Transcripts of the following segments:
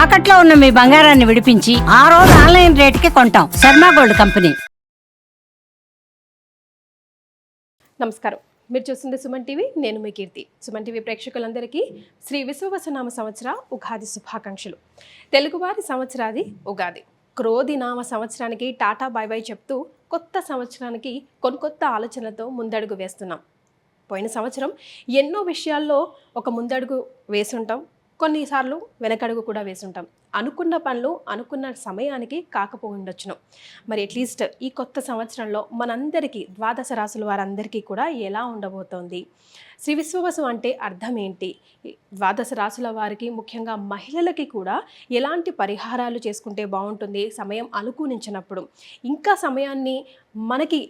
తాకట్లో ఉన్న మీ బంగారాన్ని విడిపించి ఆ రోజు ఆన్లైన్ రేటుకి కొంటాం. Sharma gold company. నమస్కారం, మీరు చూస్తుంది సుమన్ టీవీ. నేను మీ కీర్తి. సుమన్ టీవీ ప్రేక్షకులందరికీ శ్రీ విశ్వవసునామ సంవత్సర ఉగాది శుభాకాంక్షలు. తెలుగువారి సంవత్సరాది ఉగాది. క్రోధి నామ సంవత్సరానికి టాటా బై బై చెప్తూ కొత్త సంవత్సరానికి కొత్త ఆలోచనలతో ముందడుగు వేస్తున్నాం. పోయిన సంవత్సరం ఎన్నో విషయాల్లో ఒక ముందడుగు వేసుంటాం, కొన్నిసార్లు వెనకడుగు కూడా వేసుంటాం. అనుకున్న పనులు అనుకున్న సమయానికి కాకపోయిండొచ్చును. మరి అట్లీస్ట్ ఈ కొత్త సంవత్సరంలో మనందరికీ ద్వాదశ రాశుల వారందరికీ కూడా ఎలా ఉండబోతోంది, శ్రీ విశ్వవసు అంటే అర్థం ఏంటి, ద్వాదశ రాశుల వారికి ముఖ్యంగా మహిళలకి కూడా ఎలాంటి పరిహారాలు చేసుకుంటే బాగుంటుంది, సమయం అనుకూలించినప్పుడు ఇంకా సమయాన్ని మనకి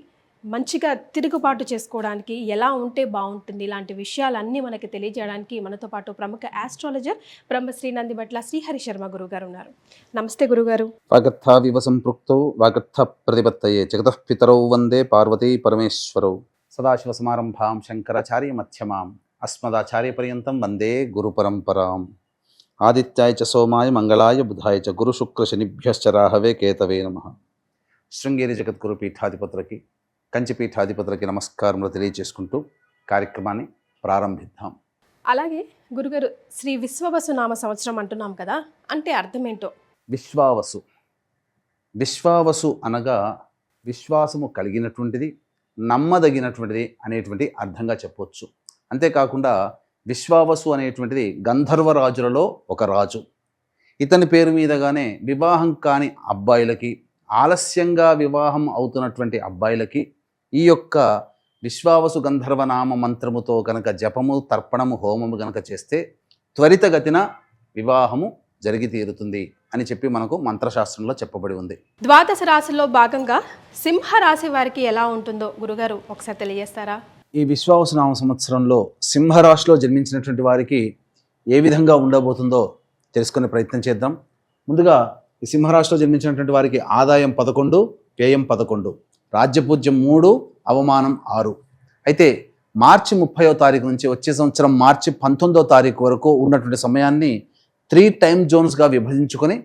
మంచిగా తిరుగుబాటు చేసుకోవడానికి ఎలా ఉంటే బాగుంటుంది, ఇలాంటి విషయాలన్నీ మనకి తెలియజేయడానికి మనతో పాటు ప్రముఖ ఆస్ట్రాలజర్ బ్రహ్మశ్రీ నందిబట్ల శ్రీహరి శర్మ గురుగారు ఉన్నారు. నమస్తే గురుగారు. వాగర్థావివ సంపృక్తౌ వాగర్థ ప్రతిపత్తయే జగతః పితరౌ వందే పార్వతీ పరమేశ్వరౌ. సదాశివ సమారంభాం శంకరాచార్య మధ్యమాం అస్మదాచార్య పర్యంతం వందే గురు పరంపరాం. ఆదిత్యాయ చ సోమాయ మంగళాయ బుధాయ చ గురు శుక్ర శనిభ్యశ్చ రాహవే కేతవే నమః. శృంగేరి జగద్గురు పీఠాధిపతులకి, కంచి పీఠాధిపతులకి నమస్కారములు తెలియజేసుకుంటూ కార్యక్రమాన్ని ప్రారంభిద్దాం. అలాగే గురుగారు, శ్రీ విశ్వవసు నామ సంవత్సరం అంటున్నాం కదా, అంటే అర్థం ఏంటో? విశ్వావసు. విశ్వావసు అనగా విశ్వాసము కలిగినటువంటిది, నమ్మదగినటువంటిది అనేటువంటి అర్థంగా చెప్పవచ్చు. అంతేకాకుండా విశ్వావసు అనేటువంటిది గంధర్వరాజులలో ఒక రాజు. ఇతని పేరు మీదగానే వివాహం కాని అబ్బాయిలకి, ఆలస్యంగా వివాహం అవుతున్నటువంటి అబ్బాయిలకి ఈ యొక్క విశ్వావసు గంధర్వనామ మంత్రముతో కనుక జపము, తర్పణము, హోమము కనుక చేస్తే త్వరితగతిన వివాహము జరిగి తీరుతుంది అని చెప్పి మనకు మంత్రశాస్త్రంలో చెప్పబడి ఉంది. ద్వాదశ రాశుల్లో భాగంగా సింహ రాశి వారికి ఎలా ఉంటుందో గురుగారు ఒకసారి తెలియజేస్తారా? ఈ విశ్వావసు నామ సంవత్సరంలో సింహరాశిలో జన్మించినటువంటి వారికి ఏ విధంగా ఉండబోతుందో తెలుసుకునే ప్రయత్నం చేద్దాం. ముందుగా ఈ సింహరాశిలో జన్మించినటువంటి వారికి ఆదాయం 11, వ్యయం 11, రాజ్యపూజ్యం 3, అవమానం 6. అయితే మార్చి 30వ తారీఖు నుంచి వచ్చే సంవత్సరం మార్చి 19వ తారీఖు వరకు ఉన్నటువంటి సమయాన్ని 3 టైమ్ జోన్స్గా విభజించుకొని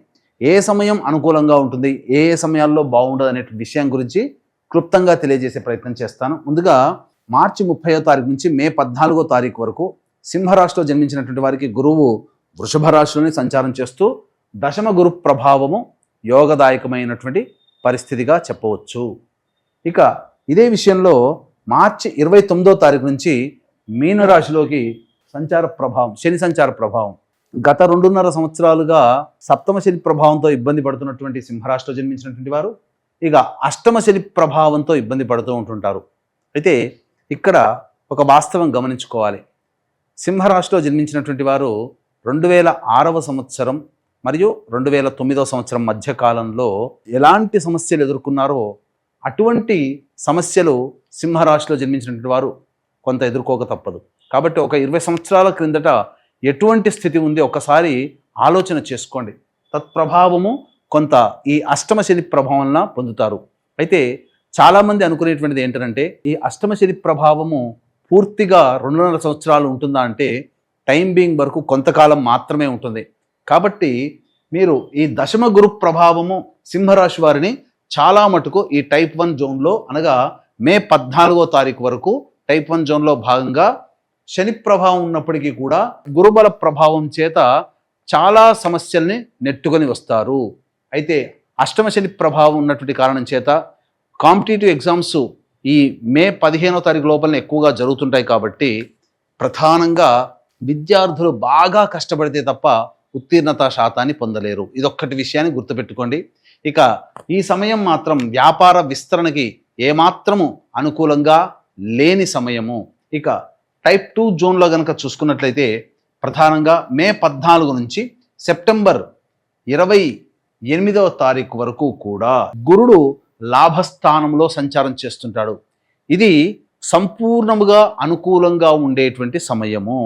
ఏ సమయం అనుకూలంగా ఉంటుంది, ఏ సమయాల్లో బాగుండదు అనే విషయం గురించి క్లుప్తంగా తెలియజేసే ప్రయత్నం చేస్తాను. ముందుగా మార్చి 30వ తారీఖు నుంచి మే 14వ తారీఖు వరకు సింహరాశిలో జన్మించినటువంటి వారికి గురువు వృషభ రాశిలోని సంచారం చేస్తూ దశమ గురు ప్రభావము యోగదాయకమైనటువంటి పరిస్థితిగా చెప్పవచ్చు. ఇక ఇదే విషయంలో మార్చి 29వ తారీఖు నుంచి మీనరాశిలోకి సంచార ప్రభావం, శని సంచార ప్రభావం. గత 2.5 సంవత్సరాలుగా సప్తమ శని ప్రభావంతో ఇబ్బంది పడుతున్నటువంటి సింహరాశిలో జన్మించినటువంటి వారు ఇక అష్టమ శని ప్రభావంతో ఇబ్బంది పడుతూ ఉంటుంటారు. అయితే ఇక్కడ ఒక వాస్తవం గమనించుకోవాలి. సింహరాశిలో జన్మించినటువంటి వారు 2006వ సంవత్సరం మరియు 2009వ సంవత్సరం మధ్య కాలంలో ఎలాంటి సమస్యలు ఎదుర్కొన్నారో అటువంటి సమస్యలు సింహరాశిలో జన్మించినటువంటి వారు కొంత ఎదుర్కోక తప్పదు. కాబట్టి ఒక 20 సంవత్సరాల క్రిందట ఎటువంటి స్థితి ఉంది ఒకసారి ఆలోచన చేసుకోండి. తత్ప్రభావము కొంత ఈ అష్టమ శని ప్రభావంలా పొందుతారు. అయితే చాలామంది అనుకునేటువంటిది ఏంటంటే ఈ అష్టమ శని ప్రభావము పూర్తిగా 2.5 సంవత్సరాలు ఉంటుందా అంటే టైం బీయింగ్ వరకు కొంతకాలం మాత్రమే ఉంటుంది. కాబట్టి మీరు ఈ దశమ గురు ప్రభావము సింహరాశి వారిని చాలా మటుకు ఈ టైప్ 1 జోన్లో అనగా మే 14వ తారీఖు వరకు టైప్ 1 జోన్లో భాగంగా శని ప్రభావం ఉన్నప్పటికీ కూడా గురుబల ప్రభావం చేత చాలా సమస్యల్ని నెట్టుకొని వస్తారు. అయితే అష్టమ శని ప్రభావం ఉన్నటువంటి కారణం చేత కాంపిటేటివ్ ఎగ్జామ్స్ ఈ మే 15వ తారీఖు లోపలనే ఎక్కువగా జరుగుతుంటాయి. కాబట్టి ప్రధానంగా విద్యార్థులు బాగా కష్టపడితే తప్ప ఉత్తీర్ణత శాతాన్ని పొందలేరు. ఇదొక్కటి విషయాన్ని గుర్తుపెట్టుకోండి. ఇక ఈ సమయం మాత్రం వ్యాపార విస్తరణకి ఏమాత్రము అనుకూలంగా లేని సమయము. ఇక టైప్ 2 జోన్లో కనుక చూసుకున్నట్లయితే ప్రధానంగా మే 14 నుంచి సెప్టెంబర్ 28వ తారీఖు వరకు కూడా గురుడు లాభస్థానంలో సంచారం చేస్తుంటాడు. ఇది సంపూర్ణముగా అనుకూలంగా ఉండేటువంటి సమయము.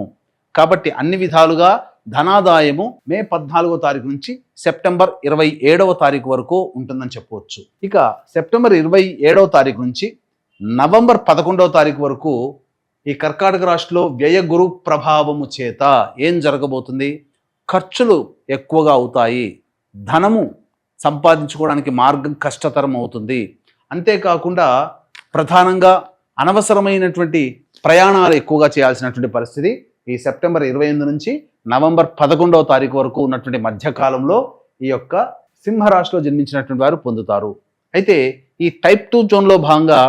కాబట్టి అన్ని విధాలుగా ధనాదాయము మే 14వ తారీఖు నుంచి సెప్టెంబర్ 27వ తారీఖు వరకు ఉంటుందని చెప్పవచ్చు. ఇక సెప్టెంబర్ 27వ తారీఖు నుంచి నవంబర్ 11వ తారీఖు వరకు ఈ కర్కాటక రాశిలో వ్యయ గురు ప్రభావము చేత ఏం జరగబోతుంది? ఖర్చులు ఎక్కువగా అవుతాయి, ధనము సంపాదించుకోవడానికి మార్గం కష్టతరం అవుతుంది. అంతేకాకుండా ప్రధానంగా అనవసరమైనటువంటి ప్రయాణాలు ఎక్కువగా చేయాల్సినటువంటి పరిస్థితి ఈ సెప్టెంబర్ 28 నుంచి నవంబర్ 11వ తారీఖు వరకు ఉన్నటువంటి మధ్యకాలంలో ఈ యొక్క సింహరాశిలో జన్మించినటువంటి వారు పొందుతారు. అయితే ఈ టైప్ 2 జోన్లో భాగంగా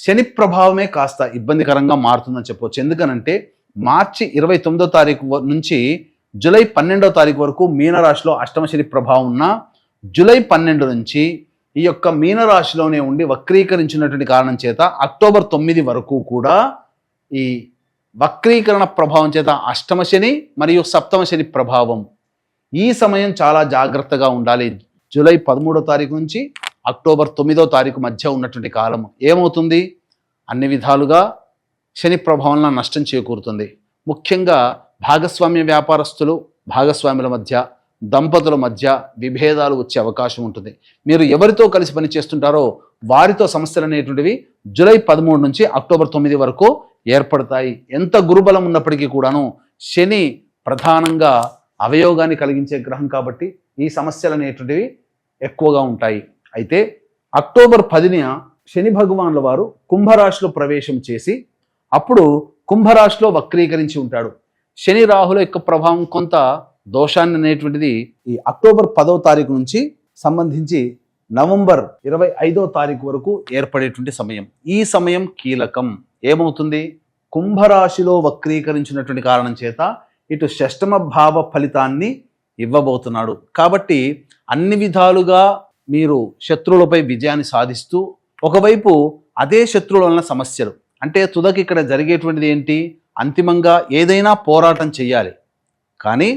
శని ప్రభావమే కాస్త ఇబ్బందికరంగా మారుతుందని చెప్పవచ్చు. ఎందుకనంటే మార్చి 29వ తారీఖు నుంచి జూలై 12వ తారీఖు వరకు మీనరాశిలో అష్టమ శని ప్రభావం ఉన్న జూలై 12 నుంచి ఈ యొక్క మీనరాశిలోనే ఉండి వక్రీకరించినటువంటి కారణం చేత అక్టోబర్ 9 వరకు కూడా ఈ వక్రీకరణ ప్రభావం చేత అష్టమ శని మరియు సప్తమ శని ప్రభావం. ఈ సమయం చాలా జాగ్రత్తగా ఉండాలి. జూలై 13వ తారీఖు నుంచి అక్టోబర్ 9వ తారీఖు మధ్య ఉన్నటువంటి కాలం ఏమవుతుంది? అన్ని విధాలుగా శని ప్రభావంలో నష్టం చేకూరుతుంది. ముఖ్యంగా భాగస్వామ్య వ్యాపారస్తులు, భాగస్వాముల మధ్య, దంపతుల మధ్య విభేదాలు వచ్చే అవకాశం ఉంటుంది. మీరు ఎవరితో కలిసి పని చేస్తుంటారో వారితో సమస్యలు అనేటువంటివి జూలై 13 నుంచి అక్టోబర్ 9 వరకు ఏర్పడతాయి. ఎంత గురుబలం ఉన్నప్పటికీ కూడాను శని ప్రధానంగా అవయోగాన్ని కలిగించే గ్రహం కాబట్టి ఈ సమస్యలు అనేటువంటివి ఎక్కువగా ఉంటాయి. అయితే అక్టోబర్ 10న శని భగవానుల వారు కుంభరాశిలో ప్రవేశం చేసి అప్పుడు కుంభరాశిలో వక్రీకరించి ఉంటాడు. శని రాహుల యొక్క ప్రభావం కొంత దోషాన్ని అనేటువంటిది ఈ అక్టోబర్ 10వ తారీఖు నుంచి సంబంధించి నవంబర్ 25వ తారీఖు వరకు ఏర్పడేటువంటి సమయం. ఈ సమయం కీలకం. ఏమవుతుంది? కుంభరాశిలో వక్రీకరించినటువంటి కారణం చేత ఇటు షష్టమ భావ ఫలితాన్ని ఇవ్వబోతున్నాడు. కాబట్టి అన్ని విధాలుగా మీరు శత్రువులపై విజయాన్ని సాధిస్తూ, ఒకవైపు అదే శత్రువుల వలన సమస్యలు, అంటే తుదకి ఇక్కడ జరిగేటువంటిది ఏంటి? అంతిమంగా ఏదైనా పోరాటం చేయాలి. కానీ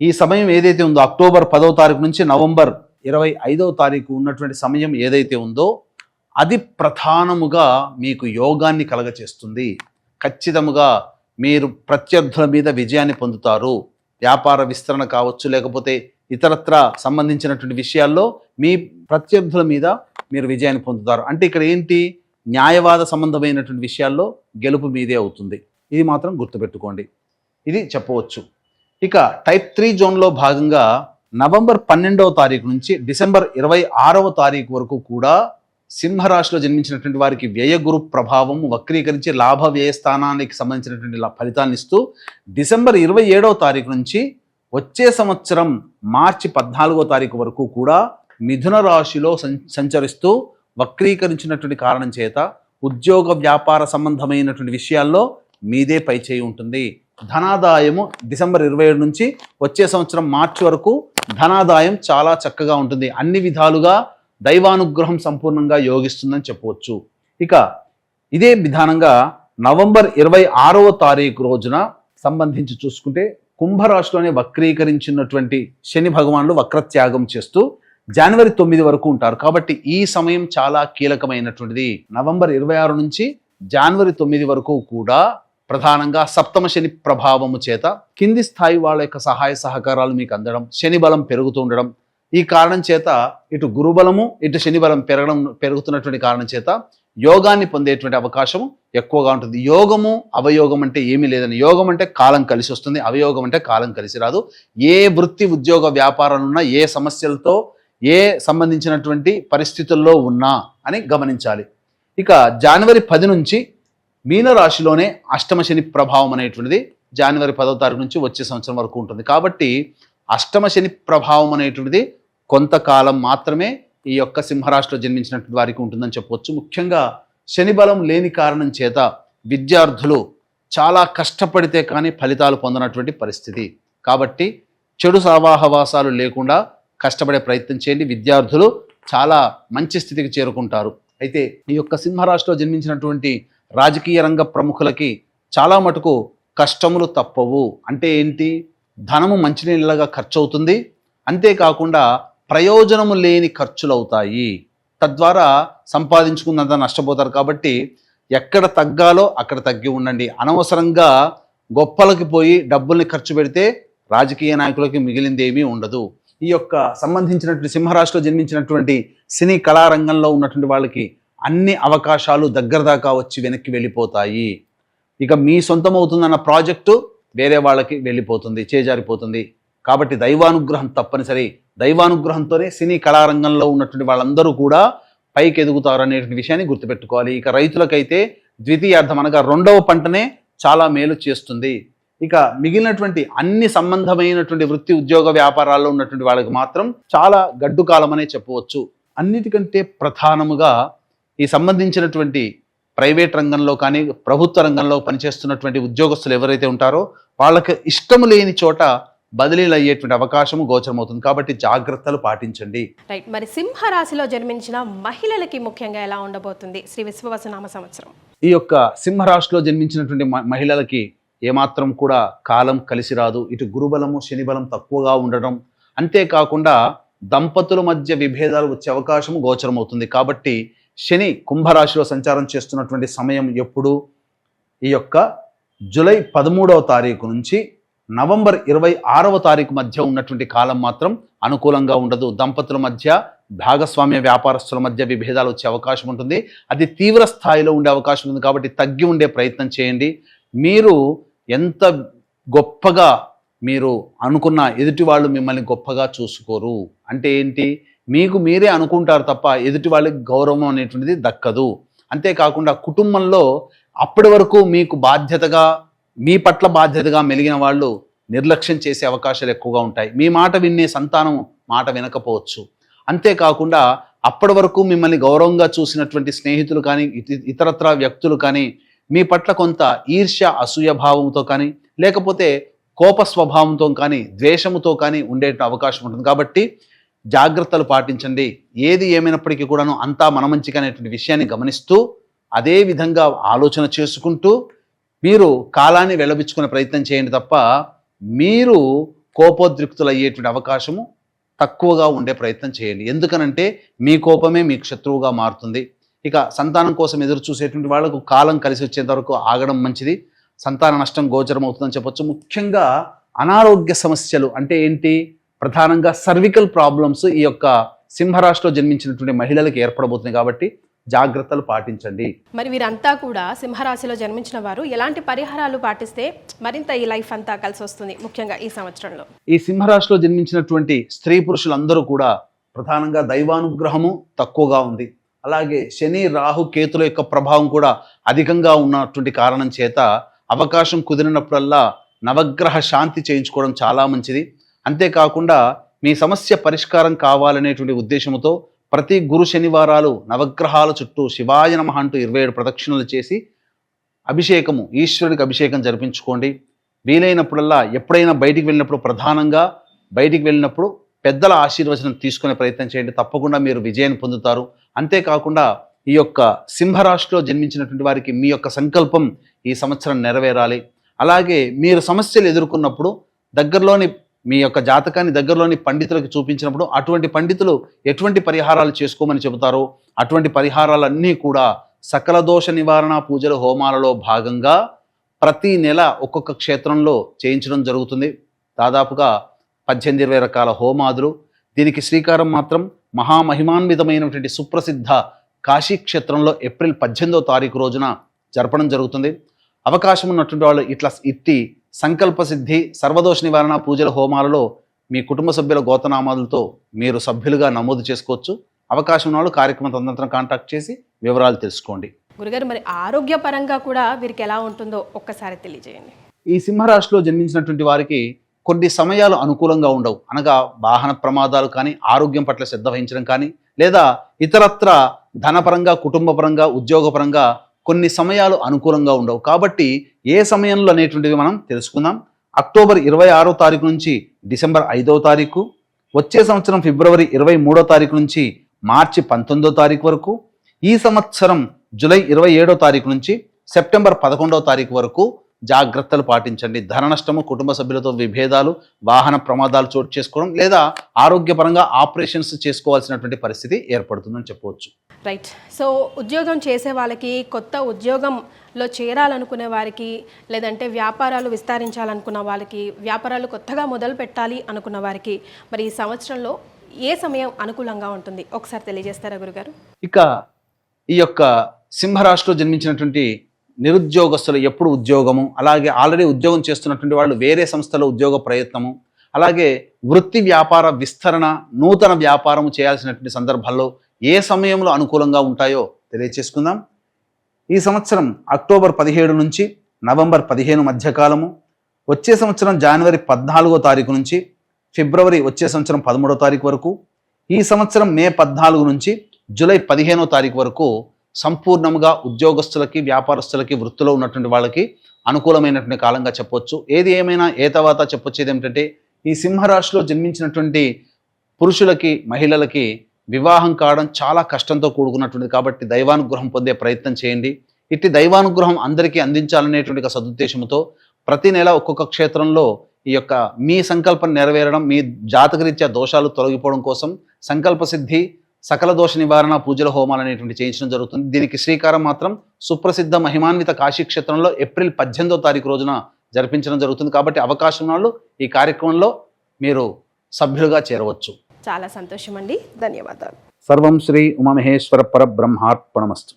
ఈ సమయం ఏదైతే ఉందో అక్టోబర్ 10వ తారీఖు నుంచి నవంబర్ 25వ తారీఖు ఉన్నటువంటి సమయం ఏదైతే ఉందో అది ప్రధానముగా మీకు యోగాన్ని కలగచేస్తుంది. ఖచ్చితముగా మీరు ప్రత్యర్థుల మీద విజయాన్ని పొందుతారు. వ్యాపార విస్తరణ కావచ్చు, లేకపోతే ఇతరత్ర సంబంధించినటువంటి విషయాల్లో మీ ప్రత్యర్థుల మీద మీరు విజయాన్ని పొందుతారు. అంటే ఇక్కడ ఏంటి? న్యాయవాద సంబంధమైనటువంటి విషయాల్లో గెలుపు మీదే అవుతుంది. ఇది మాత్రం గుర్తుపెట్టుకోండి. ఇది చెప్పవచ్చు. ఇక టైప్ 3 జోన్లో భాగంగా నవంబర్ 12వ తారీఖు నుంచి డిసెంబర్ 26వ తారీఖు వరకు కూడా సింహరాశిలో జన్మించినటువంటి వారికి వ్యయ గురు ప్రభావం వక్రీకరించి లాభ వ్యయ స్థానానికి సంబంధించినటువంటి ఫలితాన్ని ఇస్తూ డిసెంబర్ 27వ తారీఖు నుంచి వచ్చే సంవత్సరం మార్చి 14వ తారీఖు వరకు కూడా మిథున రాశిలో సంచరిస్తూ వక్రీకరించినటువంటి కారణం చేత ఉద్యోగ వ్యాపార సంబంధమైనటువంటి విషయాల్లో మీదే పైచేయి ఉంటుంది. ధనాదాయము డిసెంబర్ 27 నుంచి వచ్చే సంవత్సరం మార్చి వరకు ధనాదాయం చాలా చక్కగా ఉంటుంది. అన్ని విధాలుగా దైవానుగ్రహం సంపూర్ణంగా యోగిస్తుందని చెప్పవచ్చు. ఇక ఇదే విధానంగా నవంబర్ 26వ తారీఖు రోజున సంబంధించి చూసుకుంటే కుంభరాశిలోనే వక్రీకరించినటువంటి శని భగవానుడు వక్రత్యాగం చేస్తూ జనవరి 9 వరకు ఉంటారు. కాబట్టి ఈ సమయం చాలా కీలకమైనటువంటిది. నవంబర్ 26 నుంచి జనవరి 9 వరకు కూడా ప్రధానంగా సప్తమ శని ప్రభావము చేత కింది స్థాయి వాళ్ళ యొక్క సహాయ సహకారాలు మీకు అందడం, శని బలం పెరుగుతూ ఉండడం, ఈ కారణం చేత ఇటు గురుబలము ఇటు శని బలం పెరుగుతున్నటువంటి కారణం చేత యోగాన్ని పొందేటువంటి అవకాశం ఎక్కువగా ఉంటుంది. యోగము అవయోగం అంటే ఏమీ లేదని. యోగం అంటే కాలం కలిసి వస్తుంది, అవయోగం అంటే కాలం కలిసి రాదు. ఏ వృత్తి ఉద్యోగ వ్యాపారాలున్నా, ఏ సమస్యలతో ఏ సంబంధించినటువంటి పరిస్థితుల్లో ఉన్నా అని గమనించాలి. ఇక జనవరి 10 నుంచి మీనరాశిలోనే అష్టమ శని ప్రభావం అనేటువంటిది జనవరి 10వ తారీఖు నుంచి వచ్చే సంవత్సరం వరకు ఉంటుంది. కాబట్టి అష్టమ శని ప్రభావం అనేటువంటిది కొంతకాలం మాత్రమే ఈ యొక్క సింహరాశిలో జన్మించినటువంటి వారికి ఉంటుందని చెప్పవచ్చు. ముఖ్యంగా శని బలం లేని కారణం చేత విద్యార్థులు చాలా కష్టపడితే కానీ ఫలితాలు పొందనటువంటి పరిస్థితి. కాబట్టి చెడు సహవాసాలు లేకుండా కష్టపడే ప్రయత్నం చేయండి. విద్యార్థులు చాలా మంచి స్థితికి చేరుకుంటారు. అయితే ఈ యొక్క సింహరాశిలో జన్మించినటువంటి రాజకీయ రంగ ప్రముఖులకి చాలా మటుకు కష్టములు తప్పవు. అంటే ఏంటి? ధనము మంచినీళ్ళగా ఖర్చు అవుతుంది. అంతేకాకుండా ప్రయోజనము లేని ఖర్చులు అవుతాయి. తద్వారా సంపాదించుకున్నంత నష్టపోతారు. కాబట్టి ఎక్కడ తగ్గాలో అక్కడ తగ్గి ఉండండి. అనవసరంగా గొప్పలకి పోయి డబ్బుల్ని ఖర్చు పెడితే రాజకీయ నాయకులకి మిగిలింది ఏమీ ఉండదు. ఈ యొక్క సంబంధించినటువంటి సింహరాశిలో జన్మించినటువంటి సినీ కళారంగంలో ఉన్నటువంటి వాళ్ళకి అన్ని అవకాశాలు దగ్గర దాకా వచ్చి వెనక్కి వెళ్ళిపోతాయి. ఇక మీ సొంతం అవుతుందన్న ప్రాజెక్టు వేరే వాళ్ళకి వెళ్ళిపోతుంది, చేజారిపోతుంది. కాబట్టి దైవానుగ్రహం తప్పనిసరి. దైవానుగ్రహంతోనే సినీ కళారంగంలో ఉన్నటువంటి వాళ్ళందరూ కూడా పైకి ఎదుగుతారు అనేటువంటి విషయాన్ని గుర్తుపెట్టుకోవాలి. ఇక రైతులకైతే ద్వితీయార్థం అనగా రెండవ పంటనే చాలా మేలు చేస్తుంది. ఇక మిగిలినటువంటి అన్ని సంబంధమైనటువంటి వృత్తి ఉద్యోగ వ్యాపారాల్లో ఉన్నటువంటి వాళ్ళకి మాత్రం చాలా గడ్డు కాలం అనే చెప్పవచ్చు. అన్నిటికంటే ప్రధానముగా ఈ సంబంధించినటువంటి ప్రైవేట్ రంగంలో కానీ ప్రభుత్వ రంగంలో పనిచేస్తున్నటువంటి ఉద్యోగస్తులు ఎవరైతే ఉంటారో వాళ్ళకి ఇష్టము లేని చోట బదిలీలు అయ్యేటువంటి అవకాశము గోచరమవుతుంది. కాబట్టి జాగ్రత్తలు పాటించండి. రైట్. మరి సింహరాశిలో జన్మించిన మహిళలకి ముఖ్యంగా ఎలా ఉండబోతుంది శ్రీ విశ్వవసనామ సంవత్సరం? ఈ యొక్క సింహరాశిలో జన్మించినటువంటి మహిళలకి ఏమాత్రం కూడా కాలం కలిసి రాదు. ఇటు గురుబలము శనిబలం తక్కువగా ఉండడం, అంతేకాకుండా దంపతుల మధ్య విభేదాలు వచ్చే అవకాశము గోచరమవుతుంది. కాబట్టి శని కుంభరాశిలో సంచారం చేస్తున్నటువంటి సమయం ఎప్పుడు? ఈ యొక్క జూలై 13వ తారీఖు నుంచి నవంబర్ 26వ తారీఖు మధ్య ఉన్నటువంటి కాలం మాత్రం అనుకూలంగా ఉండదు. దంపతుల మధ్య, భాగస్వామ్య వ్యాపారస్తుల మధ్య విభేదాలు వచ్చే అవకాశం ఉంటుంది. అది తీవ్ర స్థాయిలో ఉండే అవకాశం ఉంది. కాబట్టి తగ్గి ఉండే ప్రయత్నం చేయండి. మీరు ఎంత గొప్పగా మీరు అనుకున్న ఎదుటి వాళ్ళు మిమ్మల్ని గొప్పగా చూసుకోరు. అంటే ఏంటి? మీకు మీరే అనుకుంటారు తప్ప ఎదుటి వాళ్ళకి గౌరవం అనేటువంటిది దక్కదు. అంతేకాకుండా కుటుంబంలో అప్పటి వరకు మీకు బాధ్యతగా, మీ పట్ల బాధ్యతగా మెలిగిన వాళ్ళు నిర్లక్ష్యం చేసే అవకాశాలు ఎక్కువగా ఉంటాయి. మీ మాట వినే సంతానం మాట వినకపోవచ్చు. అంతేకాకుండా అప్పటి వరకు మిమ్మల్ని గౌరవంగా చూసినటువంటి స్నేహితులు కానీ ఇతరత్ర వ్యక్తులు కానీ మీ పట్ల కొంత ఈర్ష్య అసూయ భావంతో కానీ లేకపోతే కోప స్వభావంతో కానీ ద్వేషముతో కానీ ఉండే అవకాశం ఉంటుంది. కాబట్టి జాగ్రత్తలు పాటించండి. ఏది ఏమైనప్పటికీ కూడాను అంతా మన మంచిగా అనేటువంటి విషయాన్ని గమనిస్తూ అదే విధంగా ఆలోచన చేసుకుంటూ మీరు కాలాన్ని వెళ్లబిచ్చుకునే ప్రయత్నం చేయండి తప్ప మీరు కోపోద్రిక్తులు అయ్యేటువంటి అవకాశము తక్కువగా ఉండే ప్రయత్నం చేయండి. ఎందుకనంటే మీ కోపమే మీకు శత్రువుగా మారుతుంది. ఇక సంతానం కోసం ఎదురు చూసేటువంటి వాళ్ళకు కాలం కలిసి వచ్చేంత వరకు ఆగడం మంచిది. సంతాన నష్టం గోచరం అవుతుందని చెప్పొచ్చు. ముఖ్యంగా అనారోగ్య సమస్యలు అంటే ఏంటి? ప్రధానంగా సర్వికల్ ప్రాబ్లమ్స్ ఈ యొక్క సింహరాశిలో జన్మించినటువంటి మహిళలకు ఏర్పడబోతున్నాయి. కాబట్టి జాగ్రత్తలు పాటించండి. మరి వీరంతా కూడా సింహరాశిలో జన్మించిన వారు ఎలాంటి పరిహారాలు పాటిస్తే మరింత ఈ లైఫ్ అంతా కలిసి వస్తుంది ముఖ్యంగా ఈ సంవత్సరంలో? ఈ సింహరాశిలో జన్మించినటువంటి స్త్రీ పురుషులందరూ కూడా ప్రధానంగా దైవానుగ్రహము తక్కువగా ఉంది. అలాగే శని రాహు కేతుల యొక్క ప్రభావం కూడా అధికంగా ఉన్నటువంటి కారణం చేత అవకాశం కుదిరినప్పుడల్లా నవగ్రహ శాంతి చేయించుకోవడం చాలా మంచిది. అంతేకాకుండా మీ సమస్య పరిష్కారం కావాలనేటువంటి ఉద్దేశంతో ప్రతి గురు శనివారాలు నవగ్రహాల చుట్టూ శివాయ నమః అంటూ 27 ప్రదక్షిణలు చేసి అభిషేకము, ఈశ్వరుడికి అభిషేకం జరిపించుకోండి. వీలైనప్పుడల్లా ఎప్పుడైనా బయటికి వెళ్ళినప్పుడు, ప్రధానంగా బయటికి వెళ్ళినప్పుడు పెద్దల ఆశీర్వచనం తీసుకునే ప్రయత్నం చేయండి. తప్పకుండా మీరు విజయాన్ని పొందుతారు. అంతేకాకుండా ఈ యొక్క సింహరాశిలో జన్మించినటువంటి వారికి మీ యొక్క సంకల్పం ఈ సంవత్సరం నెరవేరాలి. అలాగే మీరు సమస్యలు ఎదుర్కొన్నప్పుడు దగ్గరలోని మీ యొక్క జాతకాన్ని దగ్గరలోని పండితులకు చూపించినప్పుడు అటువంటి పండితులు ఎటువంటి పరిహారాలు చేసుకోమని చెబుతారో అటువంటి పరిహారాలన్నీ కూడా సకల దోష నివారణ పూజల హోమాలలో భాగంగా ప్రతి నెల ఒక్కొక్క క్షేత్రంలో చేయించడం జరుగుతుంది. దాదాపుగా 18-20 రకాల హోమాదులు. దీనికి శ్రీకారం మాత్రం మహామహిమాన్వితమైనటువంటి సుప్రసిద్ధ కాశీ క్షేత్రంలో ఏప్రిల్ 18వ తారీఖు రోజున జరపడం జరుగుతుంది. అవకాశం ఉన్నటువంటి వాళ్ళు ఇట్టి సంకల్ప సిద్ధి సర్వదోష నివారణ పూజల హోమాలలో మీ కుటుంబ సభ్యుల గోతనామాలతో మీరు సభ్యులుగా నమోదు చేసుకోవచ్చు. అవకాశం ఉన్న వాళ్ళు కార్యక్రమం తదనంతరం కాంటాక్ట్ చేసి వివరాలు తెలుసుకోండి. గురుగారు, మరి ఆరోగ్యపరంగా కూడా వీరికి ఎలా ఉంటుందో ఒక్కసారి తెలియజేయండి. ఈ సింహరాశిలో జన్మించినటువంటి వారికి కొన్ని సమయాలు అనుకూలంగా ఉండవు. అనగా వాహన ప్రమాదాలు కానీ, ఆరోగ్యం పట్ల శ్రద్ధ వహించడం కానీ, లేదా ఇతరత్ర ధనపరంగా, కుటుంబపరంగా, ఉద్యోగపరంగా కొన్ని సమయాలు అనుకూలంగా ఉండవు. కాబట్టి ఏ సమయంలో అనేటువంటివి మనం తెలుసుకుందాం. అక్టోబర్ 26వ తారీఖు నుంచి డిసెంబర్ 5వ తారీఖు, వచ్చే సంవత్సరం ఫిబ్రవరి 23వ తారీఖు నుంచి మార్చి 19వ తారీఖు వరకు, ఈ సంవత్సరం జూలై 27వ తారీఖు నుంచి సెప్టెంబర్ 11వ తారీఖు వరకు జాగ్రత్తలు పాటించండి. ధన నష్టము, కుటుంబ సభ్యులతో విభేదాలు, వాహన ప్రమాదాలు చోటు చేసుకోవడం, లేదా ఆరోగ్యపరంగా ఆపరేషన్స్ చేసుకోవాల్సినటువంటి పరిస్థితి ఏర్పడుతుందని చెప్పవచ్చు. రైట్. సో ఉద్యోగం చేసే వాళ్ళకి, కొత్త ఉద్యోగంలో చేరాలనుకునే వారికి, లేదంటే వ్యాపారాలు విస్తరించాలనుకున్న వాళ్ళకి, వ్యాపారాలు కొత్తగా మొదలు పెట్టాలి అనుకున్న వారికి మరి ఈ సంవత్సరంలో ఏ సమయం అనుకూలంగా ఉంటుంది ఒకసారి తెలియజేస్తారా గురుగారు? ఇక ఈ యొక్క సింహరాశిలో జన్మించినటువంటి నిరుద్యోగస్తులు ఎప్పుడు ఉద్యోగము, అలాగే ఆల్రెడీ ఉద్యోగం చేస్తున్నటువంటి వాళ్ళు వేరే సంస్థలో ఉద్యోగ ప్రయత్నము, అలాగే వృత్తి వ్యాపార విస్తరణ, నూతన వ్యాపారం చేయాల్సినటువంటి సందర్భాల్లో ఏ సమయంలో అనుకూలంగా ఉంటాయో తెలియచేసుకుందాం. ఈ సంవత్సరం అక్టోబర్ 17 నుంచి నవంబర్ 15 మధ్యకాలము, వచ్చే సంవత్సరం జనవరి 14వ తారీఖు నుంచి ఫిబ్రవరి వచ్చే సంవత్సరం 13వ తారీఖు వరకు, ఈ సంవత్సరం మే 14 నుంచి జూలై 15వ తారీఖు వరకు సంపూర్ణంగా ఉద్యోగస్తులకి, వ్యాపారస్తులకి, వృత్తిలో ఉన్నటువంటి వాళ్ళకి అనుకూలమైనటువంటి కాలంగా చెప్పొచ్చు. ఏది ఏమైనా తర్వాత చెప్పొచ్చేది ఏమిటంటే, ఈ సింహరాశిలో జన్మించినటువంటి పురుషులకి, మహిళలకి వివాహం కావడం చాలా కష్టంతో కూడుకున్నటువంటిది. కాబట్టి దైవానుగ్రహం పొందే ప్రయత్నం చేయండి. ఇట్టి దైవానుగ్రహం అందరికీ అందించాలనేటువంటి ఒక సదుద్దేశంతో ప్రతి నెల ఒక్కొక్క క్షేత్రంలో ఈ యొక్క మీ సంకల్పం నెరవేరడం, మీ జాతకరీత్యా దోషాలు తొలగిపోవడం కోసం సంకల్ప సిద్ధి, సకల దోష నివారణ పూజల హోమాలు అనేటువంటి చేయించడం జరుగుతుంది. దీనికి శ్రీకారం మాత్రం సుప్రసిద్ధ మహిమాన్విత కాశీ క్షేత్రంలో ఏప్రిల్ 18వ తారీఖు రోజున జరిపించడం జరుగుతుంది. కాబట్టి అవకాశం వాళ్ళు ఈ కార్యక్రమంలో మీరు సభ్యులుగా చేరవచ్చు. చాలా సంతోషం అండి, ధన్యవాదాలు. సర్వం శ్రీ ఉమామహేశ్వర పరబ్రహ్మార్పణమస్తు.